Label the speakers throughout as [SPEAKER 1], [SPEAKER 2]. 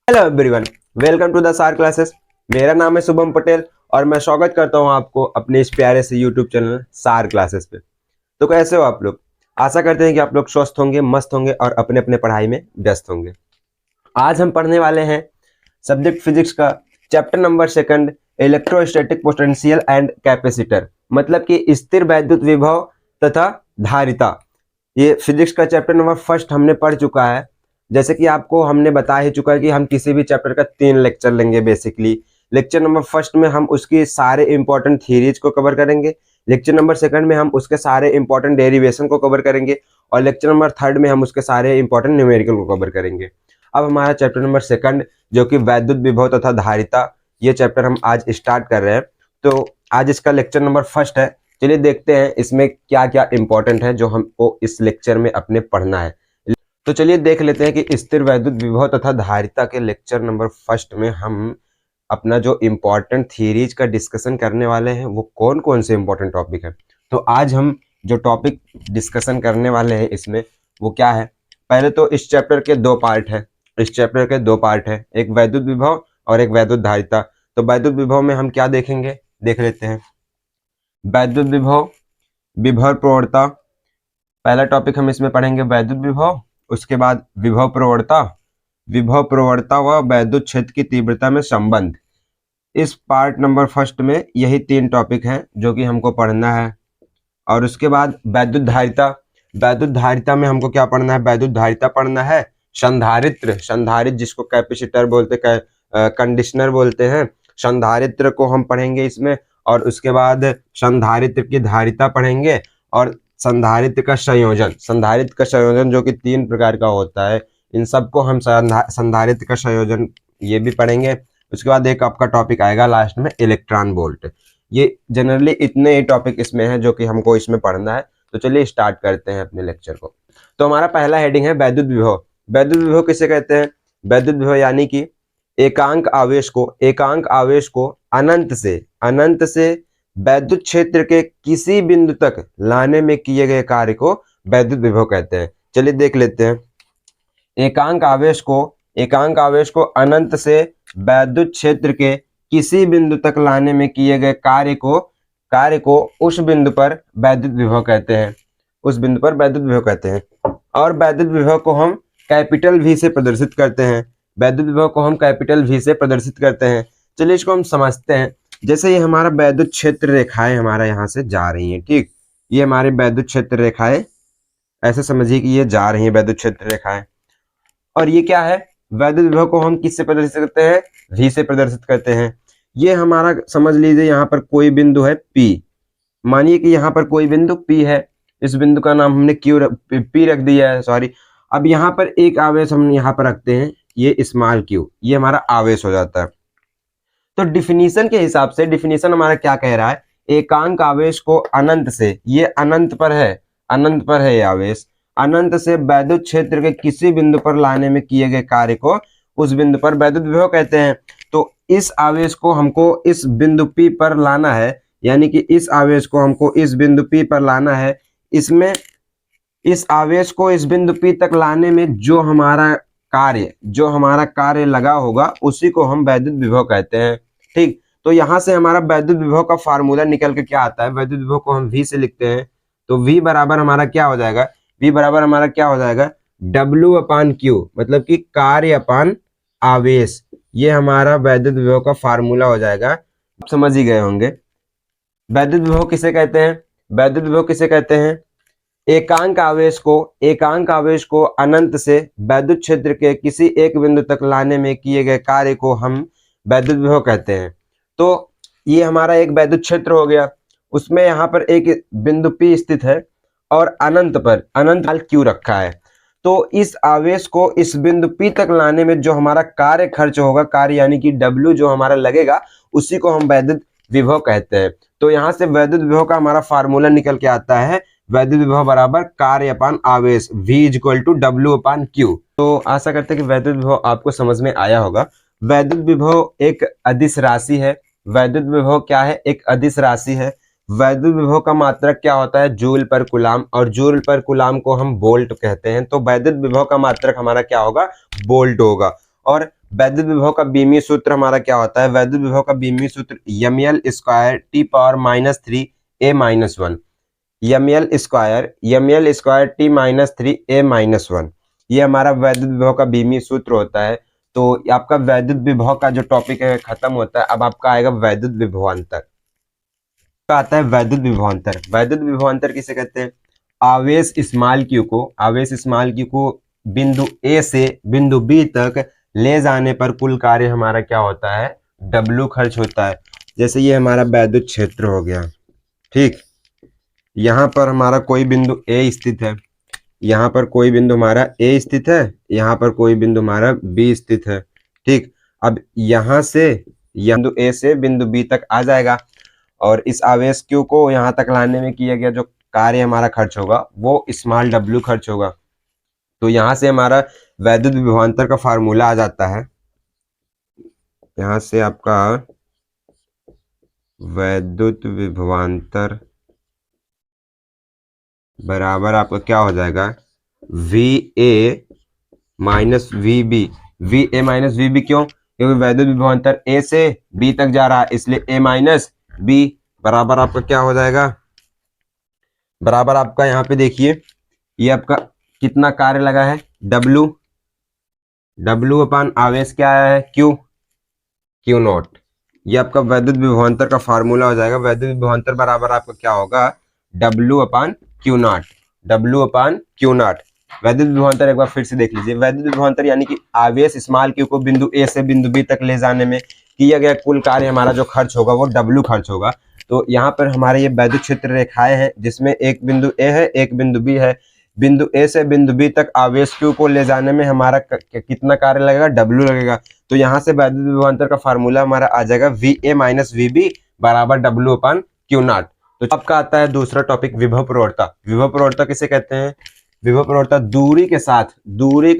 [SPEAKER 1] Hello everyone, welcome to the Saar classes. मेरा नाम है शुभम पटेल और मैं स्वागत करता हूं आपको अपने इस प्यारे से यूट्यूब चैनल सार क्लासेस पे। तो कैसे हो आप लोग? आशा करते हैं कि आप लोग स्वस्थ होंगे, मस्त होंगे और अपने अपने पढ़ाई में व्यस्त होंगे। आज हम पढ़ने वाले हैं सब्जेक्ट फिजिक्स का chapter number 2 electrostatic potential and capacitor, मतलब कि स्थिर वैद्युत विभव तथा धारिता। ये फिजिक्स का चैप्टर नंबर 1 हमने पढ़ चुका है। जैसे कि आपको हमने बता ही चुका है कि हम किसी भी चैप्टर का 3 लेक्चर लेंगे। बेसिकली लेक्चर नंबर 1 में हम उसकी सारे इंपॉर्टेंट थ्योरीज को कवर करेंगे, लेक्चर नंबर 2 में हम उसके सारे इंपॉर्टेंट डेरिवेशन को कवर करेंगे और लेक्चर नंबर 3 में हम उसके सारे इंपॉर्टेंट न्यूमेरिकल को कवर करेंगे। अब हमारा चैप्टर नंबर 2 जो कि वैद्युत विभव तथा धारिता, ये चैप्टर हम आज स्टार्ट कर रहे हैं। तो आज इसका लेक्चर नंबर 1 है। चलिए देखते हैं इसमें क्या क्या इंपॉर्टेंट है जो हमको इस लेक्चर में अपने पढ़ना है। तो चलिए देख लेते हैं कि स्थिर वैद्युत विभव तथा धारिता के लेक्चर नंबर 1 में हम अपना जो इम्पोर्टेंट थ्योरीज का डिस्कशन करने वाले हैं वो कौन कौन से इम्पोर्टेंट टॉपिक है। तो आज हम जो टॉपिक डिस्कशन करने वाले हैं इसमें वो क्या है। पहले तो इस चैप्टर के 2 पार्ट है। इस चैप्टर के 2 पार्ट है, एक वैद्युत विभव और एक वैद्युत धारिता। तो वैद्युत विभव में हम क्या देखेंगे, देख लेते हैं। वैद्युत विभव, विभव प्रवणता, पहला टॉपिक हम इसमें पढ़ेंगे वैद्युत विभव। उसके बाद विभव प्रवणता, विभव प्रवणता व वैद्युत क्षेत्र की तीव्रता में संबंध। इस पार्ट नंबर 1 में यही 3 टॉपिक हैं जो कि हमको पढ़ना है। और उसके बाद वैद्युत धारिता, वैद्युत धारिता में हमको क्या पढ़ना है, वैद्युत धारिता पढ़ना है संधारित्र, संधारित्र जिसको कैपेसिटर बोलते, कंडीशनर बोलते हैं, संधारित्र को हम पढ़ेंगे इसमें। और उसके बाद संधारित्र की धारिता पढ़ेंगे और संधारित्र का संयोजन, संधारित्र का संयोजन जो कि 3 प्रकार का होता है, इन सबको हम संधारित्र का संयोजन ये भी पढ़ेंगे। उसके बाद एक आपका टॉपिक आएगा लास्ट में इलेक्ट्रॉन वोल्ट। ये जनरली इतने ही टॉपिक इसमें हैं जो कि हमको इसमें पढ़ना है। तो चलिए स्टार्ट करते हैं अपने लेक्चर को। तो हमारा पहला हेडिंग है वैद्युत विभव। वैद्युत विभव किसे कहते हैं? वैद्युत विभव यानी कि एकांक आवेश को अनंत से वैद्युत क्षेत्र के किसी बिंदु तक लाने में किए गए कार्य को वैद्युत विभव कहते हैं। चलिए देख लेते हैं। एकांक आवेश को अनंत से वैद्युत क्षेत्र के किसी बिंदु तक लाने में किए गए कार्य को उस बिंदु पर वैद्युत विभव कहते हैं, उस बिंदु पर वैद्युत विभव कहते हैं। और वैद्युत विभव को हम कैपिटल V से प्रदर्शित करते हैं, वैद्युत विभव को हम कैपिटल V से प्रदर्शित करते हैं। चलिए इसको हम समझते हैं। जैसे ये हमारा वैद्युत क्षेत्र रेखाएं हमारा यहाँ से जा रही हैं, ठीक, ये हमारी वैद्युत क्षेत्र रेखाएं, ऐसे समझिए कि ये जा रही हैं वैद्युत क्षेत्र रेखाएं। और ये क्या है, वैद्युत विभव को हम किससे प्रदर्शित करते हैं? V से प्रदर्शित करते हैं। ये हमारा समझ लीजिए यहाँ पर कोई बिंदु है P, मानिए कि यहाँ पर कोई बिंदु P है, इस बिंदु का नाम हमने P रख दिया है, सॉरी। अब यहाँ पर एक आवेश हम यहाँ पर रखते हैं, ये स्मॉल q, ये हमारा आवेश हो जाता है। तो डिफिनीशन के हिसाब से, डिफिनीशन हमारा क्या कह रहा है, एकांक आवेश को अनंत से, ये अनंत पर है ये आवेश, अनंत से वैद्युत क्षेत्र के किसी बिंदु पर लाने में किए गए कार्य को उस बिंदु पर वैद्युत विभव कहते हैं। तो इस आवेश को हमको इस बिंदु P पर लाना है, यानी कि इस आवेश को हमको इस बिंदु P पर लाना है। इसमें इस आवेश को इस बिंदु P तक लाने में जो हमारा कार्य लगा होगा उसी को हम वैद्युत विभव कहते हैं, ठीक। तो यहाँ से हमारा वैद्युत विभव का फार्मूला निकल के क्या आता है, वैद्युत विभव को हम V से लिखते हैं। तो V बराबर हमारा क्या हो जाएगा, W/Q, मतलब कि कार्य अपान आवेश। ये हमारा वैद्युत विभव का फार्मूला हो जाएगा। आप समझ ही गए होंगे। वैद्युत विभव किसे कहते हैं? वैद्युत विभव किसे कहते हैं? एकांक आवेश को अनंत से वैद्युत क्षेत्र के किसी एक बिंदु तक लाने में किए गए कार्य को हम वैद्युत विभव कहते हैं। तो ये हमारा एक वैद्युत क्षेत्र हो गया, उसमें यहाँ पर एक बिंदु P स्थित है और अनंत q रखा है। तो इस आवेश को इस बिंदु P तक लाने में जो हमारा कार्य खर्च होगा, कार्य यानी कि W जो हमारा लगेगा, उसी को हम वैद्युत विभव कहते हैं। तो यहाँ से वैद्युत विभव का हमारा फार्मूला निकल के आता है, वैद्युत विभव बराबर कार्य अपान आवेश, V = W/Q। तो आशा करते हैं कि वैद्युत विभव आपको समझ में आया होगा। वैद्युत विभव एक अदिश राशि है। वैद्युत विभव क्या है? एक अदिश राशि है। वैद्युत विभव का मात्रक क्या होता है? जूल पर कूलाम, और जूल पर कूलाम को हम वोल्ट कहते हैं। तो वैद्युत विभव का मात्रक हमारा क्या होगा? वोल्ट होगा। और वैद्युत विभव का बीमीय सूत्र हमारा क्या होता है? वैद्युत विभव का बीमीय सूत्र ml square T power -3 a-1, ml square t-3 a-1, ये हमारा वैद्युत विभव का बीमीय सूत्र होता है। तो आपका वैद्युत विभव का जो टॉपिक है खत्म होता है। अब आपका आएगा वैद्युत विभवांतर। का आता है वैद्युत विभवांतर। वैद्युत विभवांतर किसे कहते हैं? आवेश स्मॉल q को बिंदु A से बिंदु B तक ले जाने पर कुल कार्य हमारा क्या होता है? W खर्च होता है। जैसे ये हमारा वैद्युत क्षेत्र हो गया, ठीक। यहाँ पर हमारा कोई बिंदु A स्थित है, यहाँ पर कोई बिंदु हमारा A स्थित है, यहाँ पर कोई बिंदु हमारा B स्थित है, ठीक। अब यहाँ से बिंदु A से बिंदु B तक आ जाएगा और इस आवेश Q को यहाँ तक लाने में किया गया जो कार्य हमारा खर्च होगा वो स्मॉल w खर्च होगा। तो यहाँ से हमारा वैद्युत विभवांतर का फार्मूला आ जाता है। यहाँ से आपका वैद्युत विभवांतर बराबर आपका क्या हो जाएगा? VA minus VB। VA minus VB क्यों? क्योंकि वैद्युत विभवांतर A से B तक जा रहा है, इसलिए A माइनस B बराबर आपका क्या हो जाएगा? बराबर आपका यहाँ पे देखिए ये आपका कितना कार्य लगा है? W अपान आवेश क्या आया है? Q not. ये आपका वैद्युत विभवांतर का फार्मूला हो जाएगा। वैद्युत विभवांतर बराबर आपका क्या होगा? W upon Q not. वैद्युत विभवांतर एक बार फिर से देख लीजिए। वैद्युत विभवांतर यानी कि आवेश स्मॉल q को बिंदु A से बिंदु B तक ले जाने में किया गया कुल कार्य हमारा जो खर्च होगा वो W खर्च होगा। तो यहाँ पर हमारे ये वैद्युत क्षेत्र रेखाएं हैं जिसमें एक बिंदु A है, एक बिंदु B है। बिंदु A से बिंदु B तक आवेश Q को ले जाने में हमारा कितना कार्य लगेगा? W लगेगा। तो यहाँ से वैद्युत विभवांतर का फार्मूला हमारा आ जाएगा VA माइनस VB बराबर W अपान Q नॉट। तो आपका आता है दूसरा टॉपिक विभव प्रवणता। विभव प्रवणता किसे कहते हैं? विभव प्रवणता दूरी के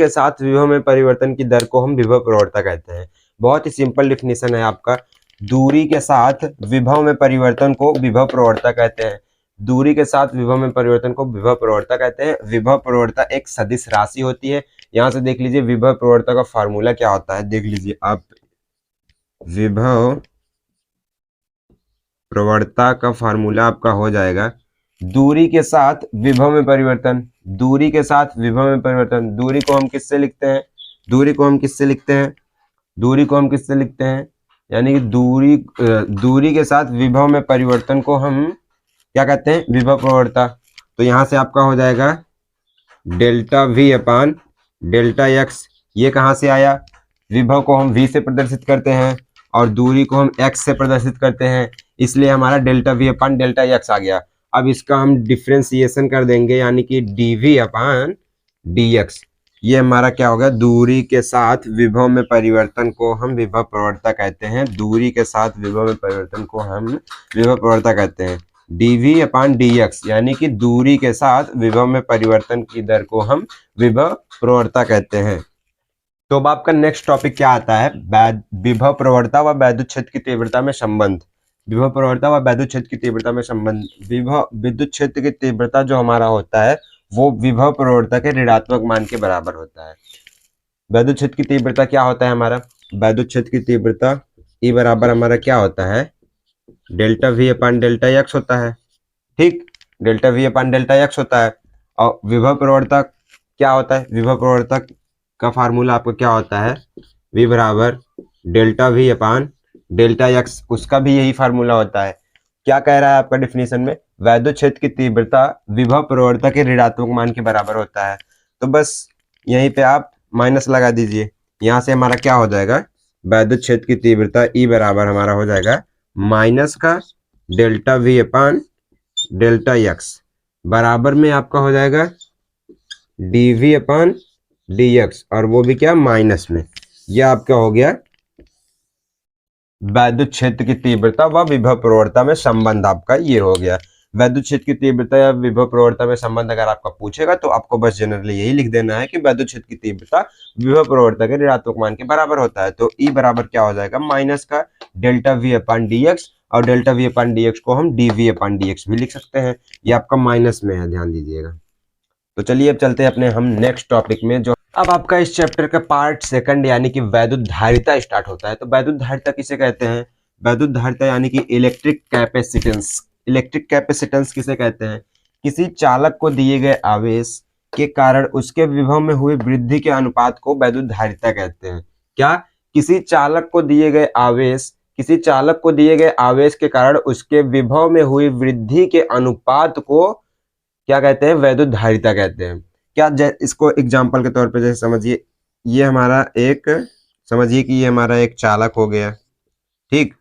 [SPEAKER 1] साथ विभव में परिवर्तन की दर को हम विभव प्रवणता कहते हैं। बहुत ही सिंपल डिफिनेशन है आपका। दूरी के साथ विभव में परिवर्तन को विभव प्रवणता कहते हैं। दूरी के साथ विभव में परिवर्तन को विभव प्रवणता कहते हैं। विभव प्रवणता एक सदिश राशि होती है। यहाँ से देख लीजिए विभव प्रवणता का फार्मूला क्या होता है, देख लीजिए आप। विभव प्रवणता का फार्मूला आपका हो जाएगा दूरी के साथ विभव में परिवर्तन। दूरी को हम किससे लिखते हैं? दूरी को हम किससे लिखते हैं? यानी कि दूरी के साथ विभव में परिवर्तन को हम क्या कहते हैं? विभव प्रवणता। तो यहाँ से आपका हो जाएगा डेल्टा V अपान डेल्टा x। ये कहाँ से आया? विभव को हम V से प्रदर्शित करते हैं और दूरी को हम x से प्रदर्शित करते हैं, इसलिए हमारा डेल्टा V अपान डेल्टा x आ गया। अब इसका हम डिफ्रेंसिएशन कर देंगे यानी कि dV अपान dx। ये हमारा क्या होगा? दूरी के साथ विभव में परिवर्तन को हम विभव प्रवणता कहते हैं। दूरी के साथ विभव में परिवर्तन को हम विभव प्रवणता कहते हैं। dV अपान dx यानी कि दूरी के साथ विभव में परिवर्तन की दर को हम विभव प्रवणता कहते हैं। तो अब आपका नेक्स्ट टॉपिक क्या आता है? विभव प्रवणता व वैद्युत क्षेत्र की तीव्रता में संबंध। विभव प्रवणता व वैद्युत क्षेत्र की तीव्रता में संबंध। विद्युत क्षेत्र की तीव्रता जो हमारा होता है वो विभव प्रवणता के ऋणात्मक मान के बराबर होता है। वैद्युत क्षेत्र की तीव्रता क्या होता है हमारा? वैद्युत क्षेत्र की तीव्रता E बराबर हमारा क्या होता है? डेल्टा V अपान डेल्टा x होता है, ठीक। डेल्टा V अपान डेल्टा x होता है। और विभव प्रवणता क्या होता है? विभव प्रवणता का फार्मूला आपको क्या होता है? V बराबर डेल्टा V अपान डेल्टा x। उसका भी यही फार्मूला होता है। क्या कह रहा है आपका डिफिनेशन में? वैद्युत क्षेत्र की तीव्रता विभव प्रवणता के ऋणात्मक मान के बराबर होता है। तो बस यहीं पे आप माइनस लगा दीजिए। यहाँ से हमारा क्या हो जाएगा? वैद्युत क्षेत्र की तीव्रता E बराबर हमारा हो जाएगा माइनस का डेल्टा V अपान डेल्टा x बराबर में आपका हो जाएगा dV अपान dx, और वो भी क्या? माइनस में। यह आपका हो गया वैद्युत क्षेत्र की तीव्रता व विभव प्रवणता में संबंध। आपका ये हो गया वैद्युत क्षेत्र की तीव्रता या विभव प्रवणता में संबंध। अगर आपका पूछेगा तो आपको बस जनरली यही लिख देना है कि वैद्युत क्षेत्र की तीव्रता विभव प्रवणता के ऋणात्मक मान के बराबर होता है। तो E बराबर क्या हो जाएगा? माइनस का डेल्टा V अपान dx, और डेल्टा V अपान dx को हम dV अपान dx भी लिख सकते हैं। ये आपका माइनस में है, ध्यान दीजिएगा। तो चलिए अब चलते हैं अपने हम नेक्स्ट टॉपिक में, जो अब आपका इस चैप्टर का पार्ट सेकंड यानी कि वैद्युत धारिता स्टार्ट होता है। तो वैद्युत धारिता किसे कहते हैं? वैद्युत धारिता यानी कि इलेक्ट्रिक कैपेसिटेंस। इलेक्ट्रिक कैपेसिटेंस किसे कहते हैं? किसी चालक को दिए गए आवेश के कारण उसके विभव में हुई वृद्धि के अनुपात को वैद्युत धारिता कहते हैं। क्या? किसी चालक को दिए गए आवेश के कारण उसके विभव में हुई वृद्धि के अनुपात को क्या कहते हैं? वैद्युत धारिता कहते हैं। क्या? इसको एग्जाम्पल के तौर पे जैसे समझिए, ये हमारा एक, समझिए कि ये हमारा एक चालक हो गया, ठीक,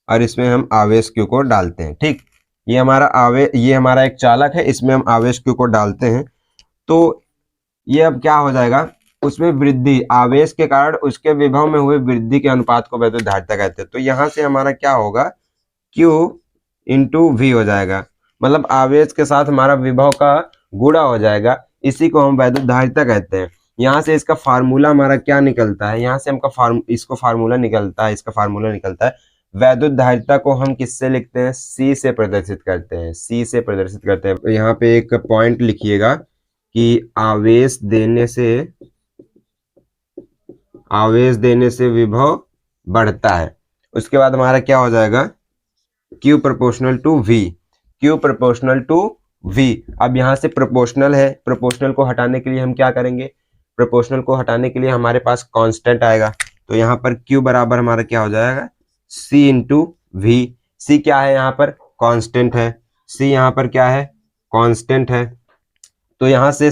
[SPEAKER 1] और इसमें हम आवेश Q को डालते हैं, ठीक। ये हमारा एक चालक है, इसमें हम आवेश Q को डालते हैं। तो ये अब क्या हो जाएगा? उसमें वृद्धि, आवेश के कारण उसके विभव में हुए वृद्धि के अनुपात को वैद्युत धारिता कहते हैं। तो यहाँ से हमारा क्या होगा? Q इंटू V हो जाएगा, मतलब आवेश के साथ हमारा विभव का गुणा हो जाएगा। इसी को हम वैद्युत धारिता कहते हैं। यहाँ से इसका फार्मूला हमारा क्या निकलता है? यहाँ से हमका इसका फार्मूला निकलता है। वैद्युत धारिता को हम किससे लिखते हैं? C से प्रदर्शित करते हैं। C से प्रदर्शित करते हैं। यहाँ पे एक पॉइंट लिखिएगा कि आवेश देने से विभव बढ़ता है। उसके बाद हमारा क्या हो जाएगा? Q proportional to V। Q proportional to V। अब यहाँ से प्रोपोर्शनल है, प्रोपोर्शनल को हटाने के लिए हम क्या करेंगे? प्रोपोर्शनल को हटाने के लिए हमारे पास कांस्टेंट आएगा। तो यहाँ पर Q बराबर हमारा क्या हो जाएगा? C into V। C क्या है? यहाँ पर कांस्टेंट है। C यहाँ पर क्या है? कांस्टेंट है। तो यहाँ से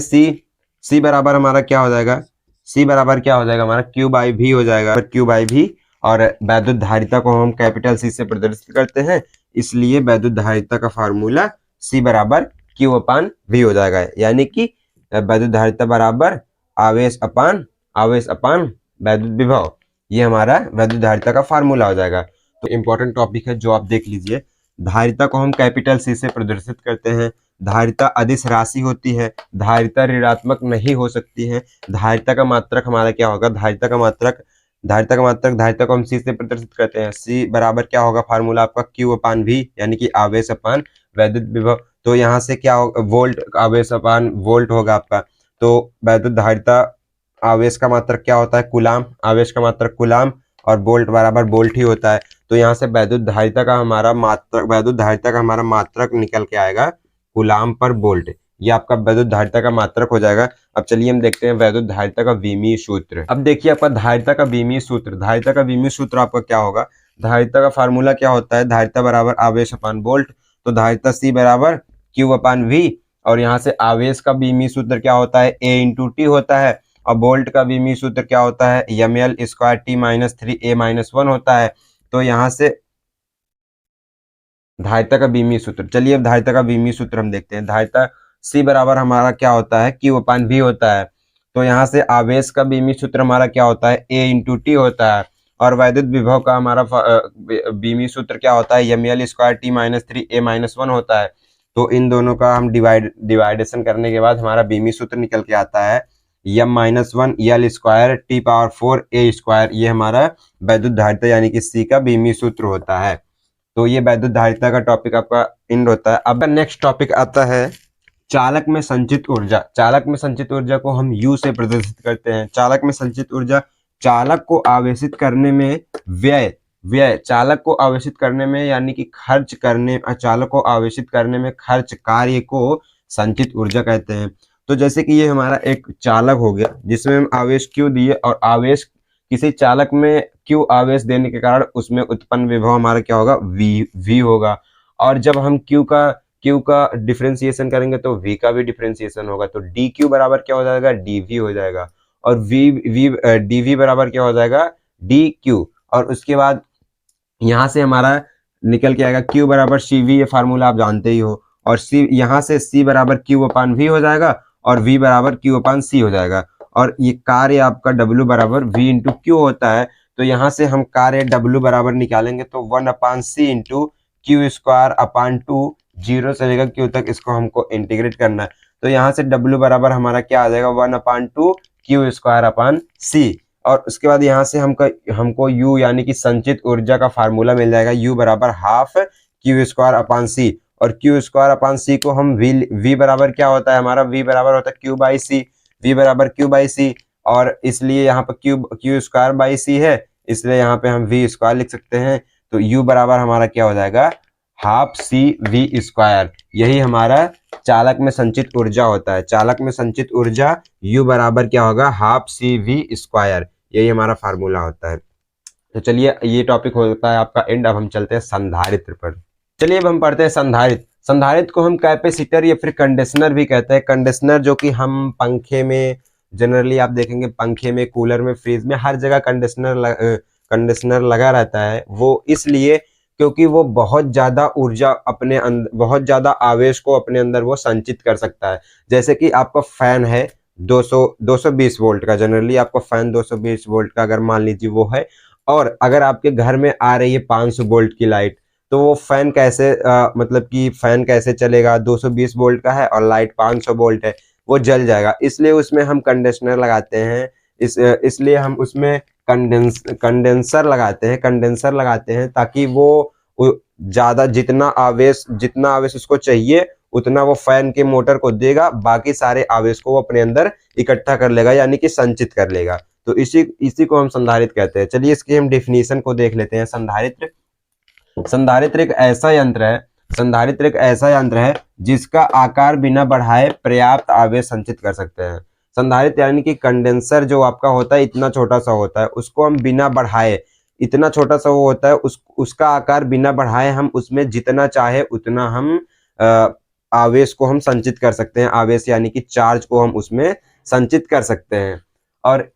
[SPEAKER 1] C बराबर हमारा क्या हो जाएगा? C बराबर क्या हो जाएगा हमारा? Q बाई V हो जाएगा, Q बाई V। और वैद्युत धारिता को हम कैपिटल C से प्रदर्शित करते हैं, इसलिए वैद्युत धारिता का फार्मूला C बराबर Q अपान V हो जाएगा। यानी कि वैद्युत धारिता बराबर आवेश अपान वैद्युत विभव। ये हमारा वैद्युत धारिता का फार्मूला हो जाएगा। तो इंपॉर्टेंट टॉपिक है जो आप देख लीजिए। धारिता को हम कैपिटल C से प्रदर्शित करते हैं। धारिता अदिश राशि होती है, धारिता ऋणात्मक नहीं हो सकती है। धारिता का मात्रक हमारा क्या होगा? धारिता का मात्रक धारिता को हम C से प्रदर्शित करते हैं। C बराबर क्या होगा? फार्मूला आपका Q अपान V, यानी कि आवेश अपान वैद्युत विभव। तो यहाँ से क्या होगा? वोल्ट, आवेश अपान वोल्ट होगा आपका। तो वैद्युत धारिता, आवेश का मात्रक क्या होता है? कूलाम। आवेश का मात्रक कूलाम, और वोल्ट बराबर वोल्ट ही होता है। तो यहाँ से वैद्युत धारिता का हमारा मात्रक निकल के आएगा कूलाम पर वोल्ट। ये आपका वैद्युत धारिता का मात्रक हो जाएगा। अब चलिए हम देखते हैं वैद्युत धारिता का विमीय सूत्र। अब देखिए आपका धारिता का विमीय सूत्र आपका क्या होगा? धारिता का फार्मूला क्या होता है? धारिता बराबर आवेश अपान वोल्ट। तो धारिता C बराबर Q अपान V, और यहाँ से आवेश का विमीय सूत्र क्या होता है? A इंटू टी होता है। और वोल्ट का विमीय सूत्र क्या होता है? ml square T minus 3A minus 1 होता है। तो यहाँ से धारिता का विमीय सूत्र, चलिए अब धारिता का विमीय सूत्र हम देखते हैं। धारिता C बराबर हमारा क्या होता है? Q अपान V होता है। तो यहाँ से आवेश का विमीय सूत्र हमारा क्या होता है? A इंटू टी होता है। और वैद्युत विभव का हमारा विमीय सूत्र क्या होता है? ml square T minus 3A minus 1 होता है। तो इन दोनों का हम डिवाइडेशन करने के बाद हमारा विमीय सूत्र निकल के आता है m minus 1 L square T power 4 A square. ये हमारा वैद्युत धारिता यानी कि C का विमीय सूत्र होता है। तो ये वैद्युत धारिता का टॉपिक आपका एंड होता है। अब नेक्स्ट टॉपिक आता है चालक में संचित ऊर्जा। चालक में संचित ऊर्जा को हम U से प्रदर्शित करते हैं। चालक में संचित ऊर्जा चालक को आवेशित करने में चालक को आवेशित करने में यानी कि चालक को आवेशित करने में खर्च कार्य को संचित ऊर्जा कहते हैं। तो जैसे कि ये हमारा एक चालक हो गया जिसमें हम आवेश Q दिए, और आवेश किसी चालक में Q आवेश देने के कारण उसमें उत्पन्न विभव हमारा क्या होगा? V होगा। और जब हम Q का डिफरेंशिएशन करेंगे तो V का भी डिफरेंशिएशन होगा। तो dQ बराबर क्या हो जाएगा? dV हो जाएगा। और dV बराबर क्या हो जाएगा? dQ। और उसके बाद यहाँ से हमारा निकल के आएगा Q बराबर CV, ये फार्मूला आप जानते ही हो। और C, यहाँ से C बराबर Q अपान V हो जाएगा, और V बराबर Q अपान C हो जाएगा। और ये कार्य आपका W बराबर V इंटू Q होता है। तो यहाँ से हम कार्य W बराबर निकालेंगे तो 1 upon C into Q square upon 2, 0 से लेकर Q तक इसको हमको इंटीग्रेट करना है। तो यहाँ से W बराबर हमारा क्या आ जाएगा? 1 अपान 2 Q स्क्वायर अपान C। और उसके बाद यहाँ से हमको U यानी कि संचित ऊर्जा का फार्मूला मिल जाएगा। U बराबर half Q square upon C। और Q स्क्वायर अपान C को हम V बराबर क्या होता है हमारा? V बराबर होता है Q बाई C। V बराबर Q बाई सी, और इसलिए यहाँ पर Q स्क्वायर बाई सी है, इसलिए यहाँ पे हम V स्क्वायर लिख सकते हैं। तो U बराबर हमारा क्या हो जाएगा, हाफ सी V स्क्वायर। यही हमारा चालक में संचित ऊर्जा होता है। चालक में संचित ऊर्जा U बराबर क्या होगा, हाफ सी V स्क्वायर। यही हमारा फार्मूला होता है। तो चलिए, ये टॉपिक होता है आपका एंड। अब हम चलते हैं संधारित्र पर। चलिए अब हम पढ़ते हैं संधारित्र। संधारित्र को हम कैपेसिटर या फिर कंडीशनर भी कहते हैं। कंडीशनर जो कि हम पंखे में जनरली आप देखेंगे, पंखे में, कूलर में, फ्रिज में, हर जगह कंडीशनर लगा रहता है। वो इसलिए क्योंकि वो बहुत ज्यादा ऊर्जा अपने अंदर, बहुत ज्यादा आवेश को अपने अंदर वो संचित कर सकता है। जैसे कि आपका फैन है 220 वोल्ट का, जनरली आपका फैन 220 वोल्ट का अगर मान लीजिए वो है, और अगर आपके घर में आ रही है 500 वोल्ट की लाइट, तो वो फैन कैसे मतलब कि फैन कैसे चलेगा, 220 वोल्ट का है और लाइट 500 वोल्ट है, वो जल जाएगा। इसलिए उसमें हम कंडीशनर लगाते हैं। इसलिए हम उसमें कंडेंसर लगाते हैं ताकि वो ज्यादा, जितना आवेश उसको चाहिए उतना वो फैन के मोटर को देगा, बाकी सारे आवेश को वो अपने अंदर इकट्ठा कर लेगा, यानी कि संचित कर लेगा। तो इसी को हम संधारित्र कहते हैं। चलिए इसकी हम डेफिनेशन को देख लेते हैं। संधारित्र एक ऐसा यंत्र है जिसका आकार बिना बढ़ाए पर्याप्त आवेश संचित कर सकते हैं। संधारित्र यानी कि कंडेंसर जो आपका होता है इतना छोटा सा होता है, उसको हम बिना बढ़ाए, इतना छोटा सा वो होता है, उसका आकार बिना बढ़ाए हम उसमें जितना चाहे उतना हम आवेश को हम संचित कर सकते हैं। आवेश यानी कि चार्ज को हम उसमें संचित कर सकते हैं। और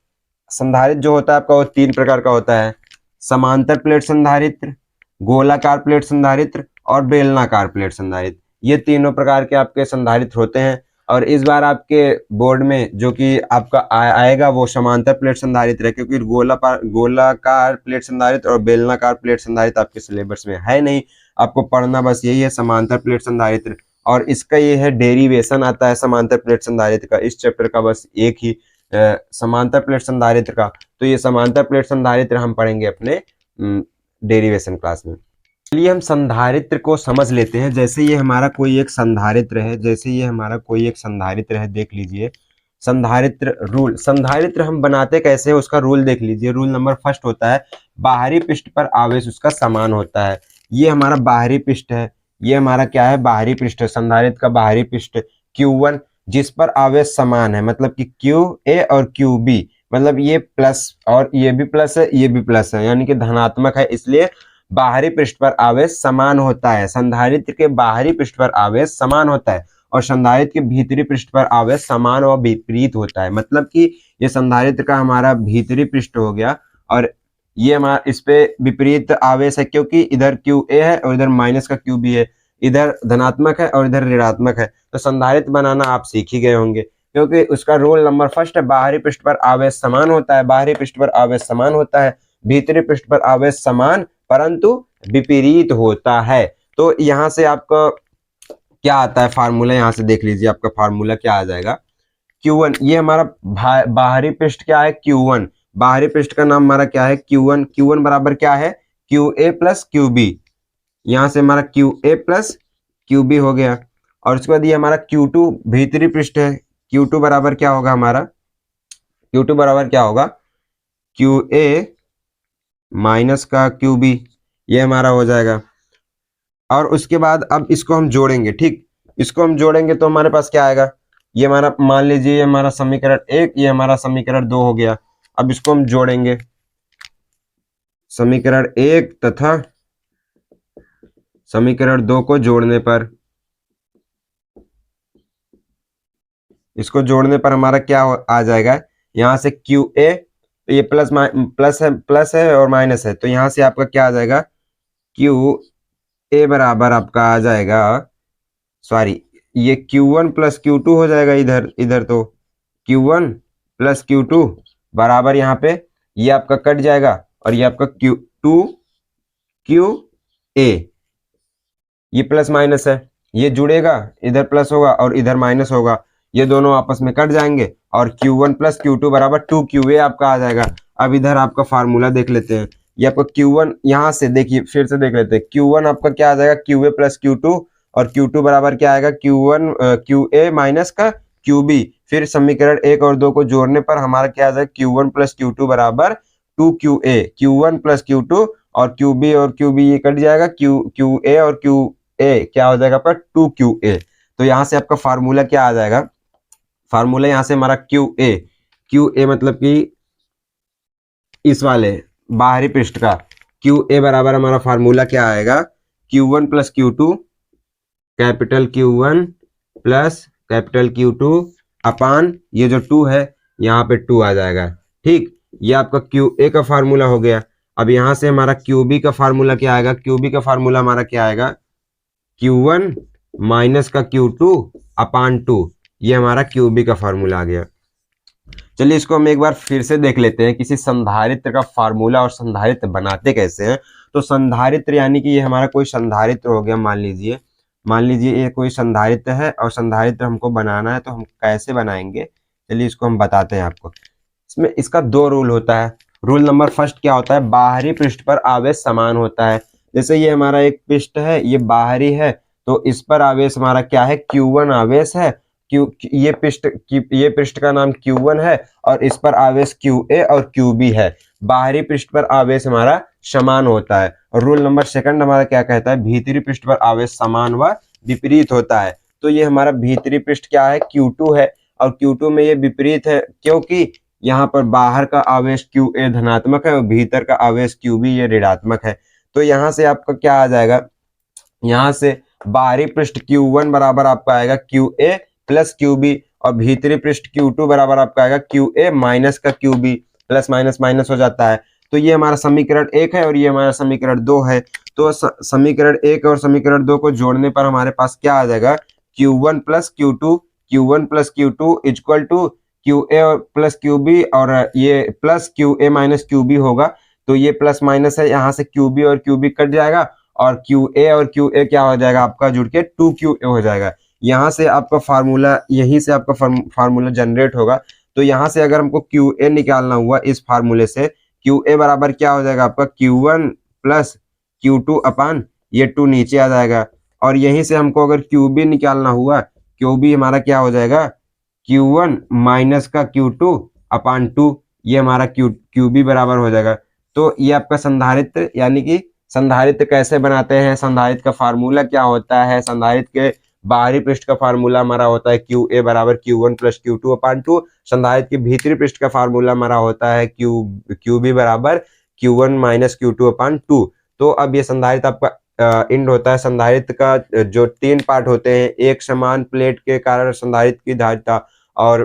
[SPEAKER 1] संधारित्र जो होता है आपका वो 3 प्रकार का होता है। समांतर प्लेट संधारित्र, गोलाकार प्लेट संधारित्र और बेलनाकार प्लेट संधारित्र। ये तीनों प्रकार के आपके संधारित्र होते हैं। और इस बार आपके बोर्ड में जो कि आपका आएगा वो समांतर प्लेट संधारित्र है, क्योंकि गोलाकार प्लेट संधारित्र और बेलनाकार प्लेट संधारित्र आपके सिलेबस में है नहीं। आपको पढ़ना बस यही है, समांतर प्लेट संधारित्र, और इसका ये है डेरिवेशन आता है समांतर प्लेट संधारित्र का। इस चैप्टर का बस एक ही समांतर प्लेट संधारित्र का। तो ये समांतर प्लेट संधारित्र हम पढ़ेंगे अपने डेरिवेशन क्लास में। चलिए हम संधारित्र को समझ लेते हैं। जैसे ये हमारा कोई एक संधारित्र है, देख लीजिए संधारित्र रूल। संधारित्र हम बनाते कैसे हैं उसका रूल देख लीजिए। रूल नंबर फर्स्ट होता है, बाहरी पृष्ठ पर आवेश उसका समान होता है। ये हमारा बाहरी पृष्ठ है, ये हमारा क्या है, बाहरी पृष्ठ है। संधारित्र का बाहरी पृष्ठ Q1 जिस पर आवेश समान है, मतलब कि QA और QB, मतलब ये प्लस और ये भी प्लस है, ये भी प्लस है, यानी कि धनात्मक है, इसलिए बाहरी पृष्ठ पर आवेश समान होता है। संधारित्र के बाहरी पृष्ठ पर आवेश समान होता है और संधारित्र के भीतरी पृष्ठ पर आवेश समान और विपरीत होता है। मतलब कि ये संधारित्र का हमारा भीतरी पृष्ठ हो गया और ये हमारा इस पे विपरीत आवेश है, क्योंकि इधर QA है और इधर माइनस का QB है, इधर धनात्मक है और इधर ऋणात्मक है। तो संधारित्र बनाना आप सीख ही गए होंगे, क्योंकि उसका रूल नंबर फर्स्ट है, बाहरी पृष्ठ पर आवेश समान होता है। बाहरी पृष्ठ पर आवेश समान होता है, भीतरी पृष्ठ पर आवेश समान परंतु विपरीत होता है। तो यहाँ से आपका क्या आता है फार्मूला, यहाँ से देख लीजिए आपका फार्मूला क्या आ जाएगा। Q1, ये हमारा बाहरी पृष्ठ क्या है, Q1। बाहरी पृष्ठ का नाम हमारा क्या है, Q1। Q1 बराबर क्या है, QA प्लस QB। यहाँ से हमारा QA प्लस QB हो गया। और उसके बाद ये हमारा Q2 भीतरी पृष्ठ है। Q2 बराबर क्या होगा हमारा, Q2 बराबर क्या होगा, QA माइनस का QB, ये हमारा हो जाएगा। और उसके बाद अब इसको हम जोड़ेंगे, ठीक, इसको हम जोड़ेंगे तो हमारे पास क्या आएगा, ये हमारा मान लीजिए ये हमारा समीकरण 1, ये हमारा समीकरण 2 हो गया। अब इसको हम जोड़ेंगे, समीकरण 1 तथा समीकरण 2 को जोड़ने पर, इसको जोड़ने पर हमारा क्या आ जाएगा, यहाँ से QA, तो ये प्लस है और माइनस है, तो यहाँ से आपका क्या आ जाएगा, QA बराबर आपका आ जाएगा, सॉरी ये Q1 प्लस Q2 हो जाएगा। इधर तो Q1 प्लस Q2 बराबर यहाँ पे ये आपका कट जाएगा और ये आपका Q2 QA, ये प्लस माइनस है, ये जुड़ेगा, इधर प्लस होगा और इधर माइनस होगा, ये दोनों आपस में कट जाएंगे और Q1 प्लस Q2 बराबर 2QA आपका आ जाएगा। अब इधर आपका फार्मूला देख लेते हैं। ये आपका Q1, यहाँ से देखिए फिर से देख लेते हैं। Q1 आपका क्या आ जाएगा, QA प्लस Q2, और Q2 बराबर क्या आएगा, QA माइनस का QB, फिर समीकरण 1 और 2 को जोड़ने पर हमारा क्या आ जाएगा, Q1 प्लस Q2 बराबर 2QA, Q1 प्लस Q2 और QB और QB ये कट जाएगा, QA और QA क्या हो जाएगा पर 2QA। तो यहाँ से आपका फार्मूला क्या आ जाएगा, फार्मूला यहाँ से हमारा QA मतलब कि इस वाले बाहरी पृष्ठ का QA बराबर हमारा फार्मूला क्या आएगा, Q1 plus Q2 capital Q1 plus capital Q2 अपान ये जो 2 है यहाँ पे 2 आ जाएगा। ठीक, ये आपका QA का फार्मूला हो गया। अब यहाँ से हमारा QB का फार्मूला क्या आएगा, QB का फार्मूला हमारा क्या आएगा, Q1 माइनस का Q2 अपान 2, ये हमारा QB का फार्मूला आ गया। चलिए इसको हम एक बार फिर से देख लेते हैं, किसी संधारित्र का फार्मूला और संधारित्र बनाते कैसे हैं। तो संधारित्र यानी कि ये हमारा कोई संधारित्र हो गया, मान लीजिए ये कोई संधारित्र है और संधारित्र हमको बनाना है, तो हम कैसे बनाएंगे, चलिए इसको हम बताते हैं आपको। इसमें इसका 2 रूल होता है। रूल नंबर फर्स्ट क्या होता है, बाहरी पृष्ठ पर आवेश समान होता है। जैसे ये हमारा एक पृष्ठ है, ये बाहरी है, तो इस पर आवेश हमारा क्या है, Q1 आवेश है। ये पृष्ठ का नाम Q1 है और इस पर आवेश QA और QB है। बाहरी पृष्ठ पर आवेश हमारा समान होता है। और रूल नंबर सेकंड हमारा क्या कहता है, भीतरी पृष्ठ पर आवेश समान व विपरीत होता है। तो ये हमारा भीतरी पृष्ठ क्या है, Q2 है और Q2 में ये विपरीत है, क्योंकि यहाँ पर बाहर का आवेश QA धनात्मक है और भीतर का आवेश QB ये ऋणात्मक है। तो यहाँ से आपका क्या आ जाएगा, यहाँ से बाहरी पृष्ठ Q1 बराबर आपका आएगा QA प्लस QB और भीतरी पृष्ठ Q2 बराबर आपका आएगा QA माइनस का QB, प्लस माइनस माइनस हो जाता है। तो ये हमारा समीकरण 1 है और ये हमारा समीकरण 2 है। तो समीकरण 1 और समीकरण 2 को जोड़ने पर हमारे पास क्या आ जाएगा, Q1 plus Q2 equal to QA और प्लस QB और ये प्लस QA माइनस QB होगा। तो ये प्लस माइनस है, यहाँ से QB और QB कट जाएगा और QA और QA क्या हो जाएगा आपका जुड़ के 2QA हो जाएगा। यहाँ से आपका फार्मूला, यहीं से आपका फार्मूला जनरेट होगा। तो यहाँ से अगर हमको QA निकालना हुआ इस फार्मूले से, QA बराबर क्या हो जाएगा आपका Q1 प्लस Q2 अपान ये 2 नीचे आ जाएगा। और यहीं से हमको अगर QB निकालना हुआ, QB हमारा क्या हो जाएगा, Q1 माइनस का Q2 अपान 2, ये हमारा QB बराबर हो जाएगा। तो ये आपका संधारित्र, यानी कि संधारित्र कैसे बनाते हैं, संधारित्र का फार्मूला क्या होता है, संधारित्र के बाहरी पृष्ठ का फार्मूला हमारा होता है QA बराबर Q1 प्लस Q2 अपान 2। संधारित्र के भीतरी पृष्ठ का फार्मूला हमारा होता है QB बराबर Q1 माइनस Q2 अपान 2। तो अब ये संधारित्र आपका इंड होता है। संधारित्र का जो 3 पार्ट होते हैं, एक समान प्लेट के कारण संधारित्र की धारिता और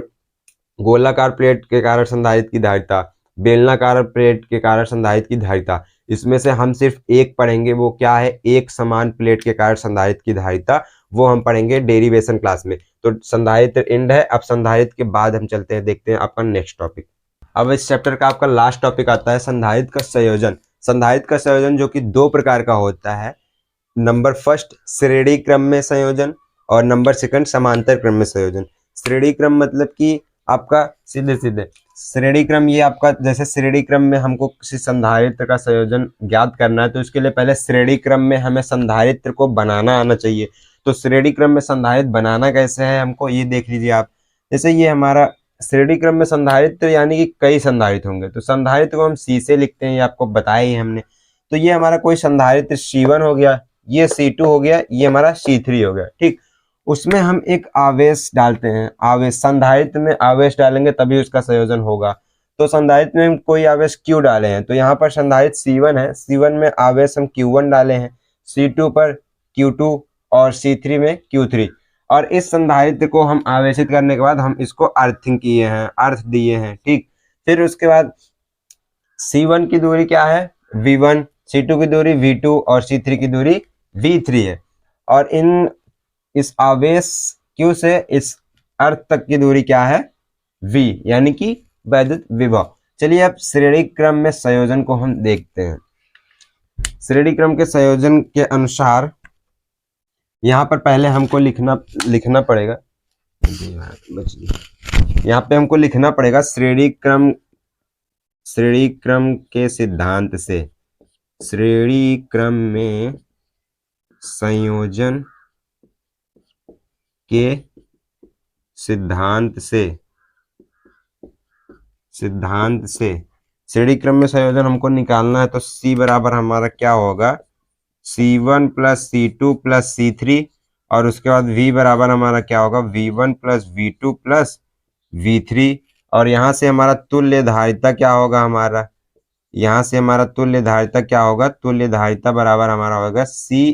[SPEAKER 1] गोलाकार प्लेट के कारण संधारित्र की धारिता, बेलनाकार प्लेट के कारण संधारित्र की धारिता। इसमें से हम सिर्फ एक पढ़ेंगे, वो क्या है, एक समान प्लेट के कारण संधारित्र की धारिता, वो हम पढ़ेंगे डेरिवेशन क्लास में। तो संधारित्र इंड है। अब संधारित्र के बाद हम चलते हैं, देखते हैं आपका नेक्स्ट टॉपिक। अब इस चैप्टर का आपका लास्ट टॉपिक आता है संधारित्र का संयोजन। संधारित्र का संयोजन जो कि 2 प्रकार का होता है, नंबर फर्स्ट श्रेणी क्रम में संयोजन और नंबर सेकंड समांतर क्रम में संयोजन। श्रेणी क्रम मतलब कि आपका सीधे सीधे श्रेणी क्रम, ये आपका जैसे श्रेणी क्रम में हमको किसी संधारित्र का संयोजन ज्ञात करना है, तो इसके लिए पहले श्रेणी क्रम में हमें संधारित्र को बनाना आना चाहिए। तो श्रेणी क्रम में संधारित्र बनाना कैसे है हमको, ये देख लीजिए आप। जैसे ये हमारा श्रेणी क्रम में संधारित्र यानी कि कई संधारित्र होंगे, तो संधारित्र को हम C से लिखते हैं, ये आपको बताया ही हमने। तो ये हमारा कोई संधारित्र C1 हो गया, ये C2 हो गया, ये हमारा C3 हो गया। ठीक, उसमें हम एक आवेश डालते हैं, आवेश संधारित्र में आवेश डालेंगे तभी उसका संयोजन होगा। तो संधारित्र में हम कोई आवेश Q डाले हैं, तो यहाँ पर संधारित्र C1 है, C1 में आवेश हम Q1 डाले हैं, C2 पर Q2 और C3 में Q3। और इस संधारित्र को हम आवेशित करने के बाद हम इसको अर्थिंग किए हैं, अर्थ दिए हैं। ठीक, फिर उसके बाद C1 की दूरी क्या है, V1, C2 की दूरी V2 और C3 की दूरी V3 है। और इस आवेश Q से इस अर्थ तक की दूरी क्या है, V, यानी कि वैद्युत विभव। चलिए अब श्रेणी क्रम में संयोजन को हम देखते हैं। श्रेणी क्रम के संयोजन के अनुसार यहाँ पर पहले हमको लिखना पड़ेगा, यहाँ पे हमको लिखना पड़ेगा श्रेणी क्रम के सिद्धांत से, श्रेणी क्रम में संयोजन के सिद्धांत से श्रेणी क्रम में संयोजन हमको निकालना है, तो C बराबर हमारा क्या होगा, C1 plus C2 plus C3, और उसके बाद V बराबर हमारा क्या होगा, V1 plus V2 plus V3, और यहाँ से हमारा तुल्य धारिता क्या होगा, हमारा यहाँ से हमारा तुल्य धारिता क्या होगा, तुल्य धारिता बराबर हमारा होगा C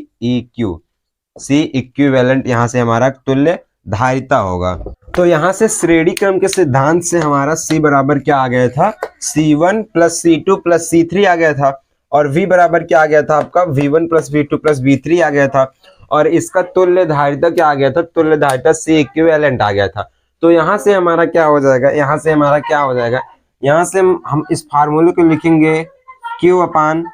[SPEAKER 1] इक्विवेलेंट, यहाँ से हमारा तुल्य धारिता होगा। तो यहाँ से श्रेणी क्रम के सिद्धांत से हमारा C बराबर क्या आ गया था, C1 plus C2 plus C3 आ गया था, और V बराबर क्या आ गया था आपका, V1 plus V2 plus V3 आ गया था, और इसका तुल्य धारिता क्या आ गया था, तुल्य धारिता C इक्विवेलेंट आ गया था। तो यहाँ से हमारा क्या हो जाएगा, यहाँ से हमारा क्या हो जाएगा, यहाँ से हम इस फार्मूले को लिखेंगे Q अपान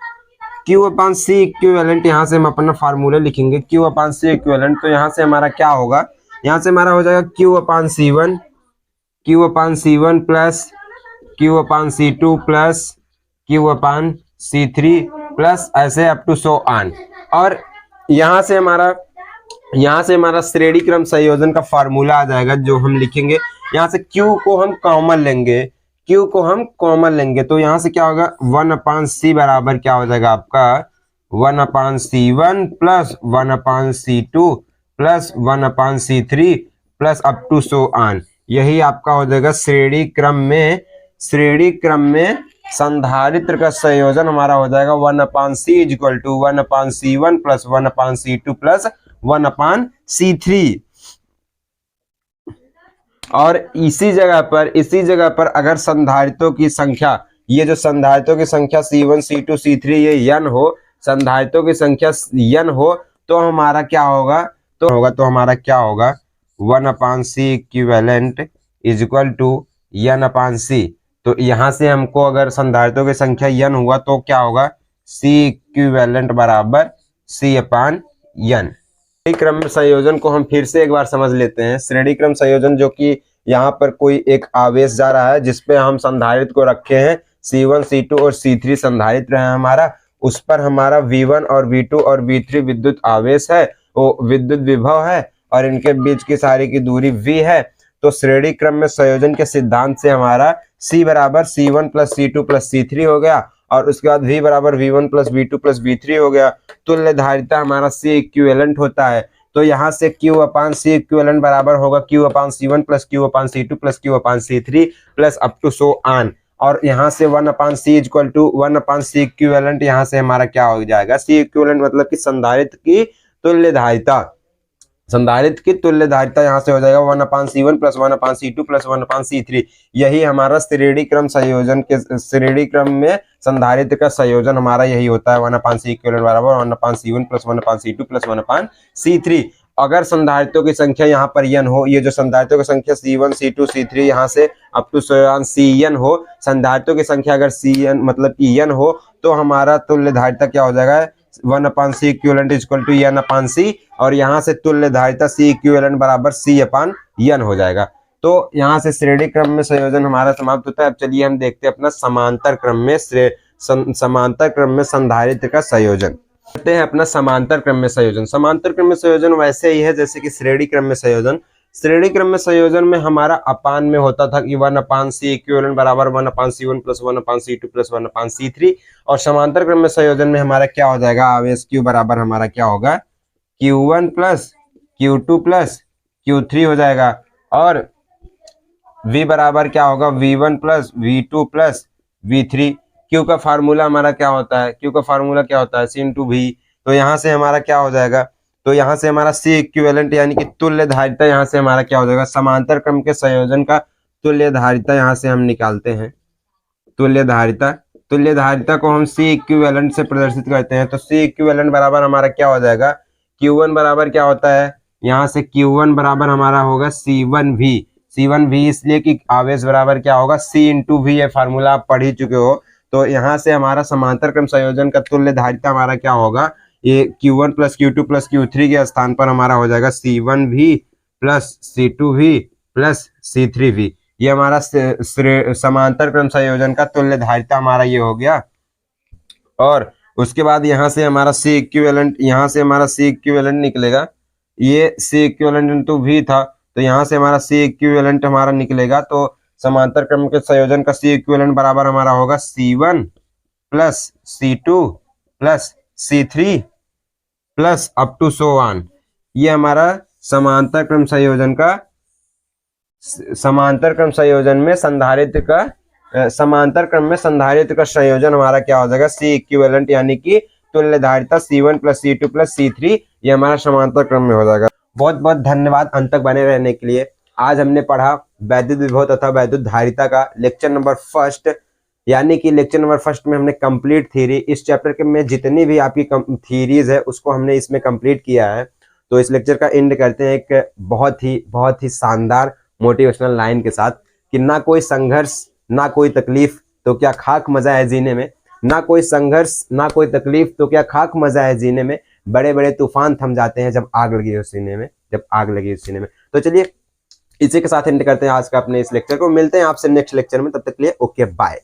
[SPEAKER 1] C इक्विवेलेंट, यहाँ से हम अपना फार्मूला लिखेंगे Q अपान C इक्विवेलेंट। तो यहाँ से हमारा क्या होगा, यहाँ से हमारा हो जाएगा Q upon C1 plus Q upon C2 plus Q upon C3 plus ऐसे अप टू सो ऑन। और यहाँ से हमारा श्रेणी क्रम संयोजन का फार्मूला आ जाएगा, जो हम लिखेंगे, यहाँ से Q को हम कॉमन लेंगे, तो यहाँ से क्या होगा, 1 अपान C बराबर क्या हो जाएगा आपका, 1 upon C1 plus 1 upon C2 plus 1 upon C3 plus up to so on. यही आपका हो जाएगा श्रेणी क्रम में संधारित्र का संयोजन हमारा हो जाएगा 1 upon C equal to 1 upon C1 plus 1 upon C2 plus 1 upon C3। और इसी जगह पर अगर संधारित्रों की संख्या, ये जो संधारित्रों की संख्या C1 C2 C3 ये n हो, संधारित्रों की संख्या n हो, तो हमारा क्या होगा, तो हमारा क्या होगा, 1 upon C equivalent is equal to n upon C। तो यहाँ से हमको अगर संधारित्रों की संख्या n हुआ तो क्या होगा, C इक्विवेलेंट बराबर C अपान n। श्रेणी क्रम संयोजन को हम फिर से एक बार समझ लेते हैं। श्रेणी क्रम संयोजन जो कि यहाँ पर कोई एक आवेश जा रहा है, जिसपे हम संधारित्र को रखे हैं, C1 C2 और C3 संधारित्र है हमारा, उस पर हमारा V1 और V2 और V3 विद्युत आवेश है, वो विद्युत विभव है, और इनके बीच की सारी की दूरी V है। तो श्रेणी क्रम में संयोजन के सिद्धांत से हमारा C बराबर C1 plus C2 plus C3 हो गया, और उसके बाद V बराबर V1 plus V2 plus V3 हो गया। तुल्य धारिता हमारा C इक्विवेलेंट होता है, तो यहाँ से Q अपान C इक्विवेलेंट बराबर होगा Q upon C1 plus Q upon C2 plus Q upon C3 plus up to so on. और यहाँ से 1 upon C equal to 1 upon C equivalent, यहाँ से हमारा क्या हो जाएगा, C इक्विवेलेंट मतलब कि संधारित्र की तुल्य धारिता यहाँ से हो जाएगा 1 upon C1 plus 1 upon C2 plus 1 upon C3। यही हमारा श्रेणी क्रम में संधारित्र का संयोजन हमारा यही होता है, 1 अपान C इक्विवेलेंट बराबर 1 upon C1 plus 1 upon C2 plus 1 upon C3। अगर संधारित्रों की संख्या यहाँ पर n हो, ये जो संधारित्रों की संख्या C1 C2 C3 यहाँ से अप टू Cn हो, संधारित्रों की संख्या अगर Cn मतलब कि n हो, तो हमारा तुल्य धारिता क्या हो जाएगा, 1 upon C equivalent equal to n upon C, और यहाँ से तुल्य धारिता C इक्विवेलेंट बराबर C अपान n हो जाएगा। तो यहाँ से श्रेणी क्रम में संयोजन हमारा समाप्त होता है। अब चलिए हम देखते हैं अपना समांतर क्रम में संधारित्र का संयोजन करते हैं। अपना समांतर क्रम में संयोजन वैसे ही है जैसे कि श्रेणी क्रम में संयोजन। श्रेणी क्रम में संयोजन में हमारा अपान में होता था कि 1 अपान C इक्विवेलेंट बराबर 1 upon C1 plus 1 upon C2 plus 1 upon C3, और समांतर क्रम में संयोजन में हमारा क्या हो जाएगा, आवेश Q बराबर हमारा क्या होगा, Q1 plus Q2 plus Q3 हो जाएगा, और V बराबर क्या होगा, V1 plus V2 plus V3। Q का फार्मूला हमारा क्या होता है, C इंटू V। तो यहाँ से हमारा क्या हो जाएगा, तो यहाँ से हमारा C इक्विवेलेंट यानी कि तुल्य धारिता, यहाँ से हमारा क्या हो जाएगा, समांतर क्रम के संयोजन का तुल्य धारिता यहाँ से हम निकालते हैं। तुल्य धारिता को हम C इक्विवेलेंट से प्रदर्शित करते हैं। तो C इक्विवेलेंट बराबर हमारा क्या हो जाएगा, Q1 बराबर क्या होता है, यहाँ से Q1 बराबर हमारा होगा C1V। इसलिए कि आवेश बराबर क्या होगा, C इंटू V। ये फार्मूला आप पढ़ ही चुके हो। तो यहाँ से हमारा समांतर क्रम संयोजन का तुल्य धारिता हमारा क्या होगा, ये Q1 plus Q2 plus Q3 के स्थान पर हमारा हो जाएगा C1V plus C2V plus C3V। ये हमारा समांतर क्रम संयोजन का तुल्य धारिता हमारा ये हो गया। और उसके बाद यहाँ से हमारा C इक्विवेलेंट निकलेगा, ये C इक्विवेलेंट इंटू V था, तो यहाँ से हमारा सी इक्विवेलेंट हमारा निकलेगा, तो समांतर क्रम के संयोजन का सी इक्विवेलेंट बराबर हमारा होगा C1 plus C2 plus C3 plus up to so on. ये हमारा समांतर क्रम संयोजन का, समांतर क्रम संयोजन में संधारित्र का, समांतर क्रम में संधारित्र का संयोजन हमारा क्या हो जाएगा, सी इक्विवेलेंट यानी कि तुल्य धारिता C1 plus C2 plus C3, ये हमारा समांतर क्रम में हो जाएगा। बहुत बहुत धन्यवाद अंत तक बने रहने के लिए। आज हमने पढ़ा वैद्युत विभव तथा वैद्युत धारिता का लेक्चर नंबर फर्स्ट, यानी कि लेक्चर नंबर फर्स्ट में हमने कंप्लीट थ्योरी, इस चैप्टर के में जितनी भी आपकी थ्योरीज है उसको हमने इसमें कंप्लीट किया है। तो इस लेक्चर का एंड करते हैं एक बहुत ही शानदार मोटिवेशनल लाइन के साथ कि ना कोई संघर्ष ना कोई तकलीफ तो क्या खाक मजा है जीने में, ना कोई संघर्ष ना कोई तकलीफ तो क्या खाक मजा है जीने में, बड़े बड़े तूफान थम जाते हैं जब आग लगी हो सीने में, जब आग लगी हो सीने में। तो चलिए इसी के साथ एंड करते हैं आज का अपने इस लेक्चर को। मिलते हैं आपसे नेक्स्ट लेक्चर में, तब तक के लिए ओके बाय।